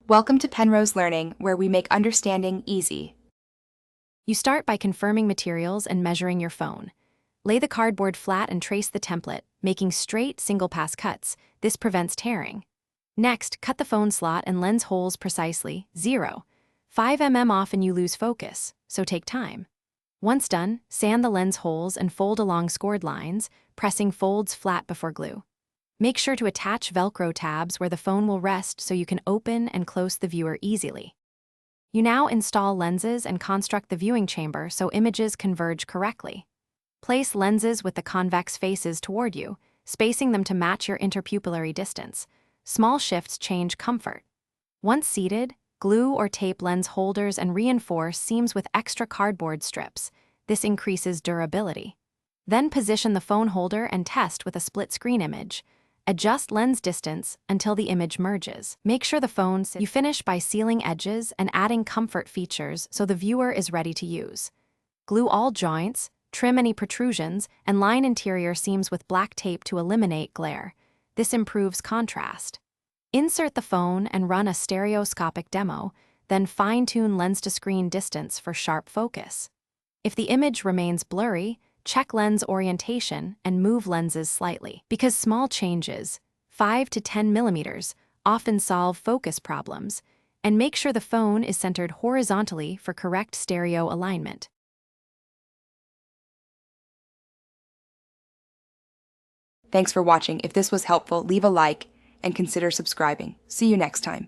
Welcome to Penrose Learning, where we make understanding easy. You start by confirming materials and measuring your phone. Lay the cardboard flat and trace the template, making straight, single-pass cuts. This prevents tearing. Next, cut the phone slot and lens holes precisely, 0.5 mm off and you lose focus, so take time. Once done, sand the lens holes and fold along scored lines, pressing folds flat before glue. Make sure to attach Velcro tabs where the phone will rest so you can open and close the viewer easily. You now install lenses and construct the viewing chamber so images converge correctly. Place lenses with the convex faces toward you, spacing them to match your interpupillary distance. Small shifts change comfort. Once seated, glue or tape lens holders and reinforce seams with extra cardboard strips. This increases durability. Then position the phone holder and test with a split-screen image. Adjust lens distance until the image merges. Make sure the phone sits. You finish by sealing edges and adding comfort features so the viewer is ready to use. Glue all joints, trim any protrusions, and line interior seams with black tape to eliminate glare. This improves contrast. Insert the phone and run a stereoscopic demo, then fine-tune lens-to-screen distance for sharp focus. If the image remains blurry, check lens orientation and move lenses slightly. Because small changes, 5 to 10 millimeters, often solve focus problems, and make sure the phone is centered horizontally for correct stereo alignment. Thanks for watching. If this was helpful, leave a like and consider subscribing. See you next time.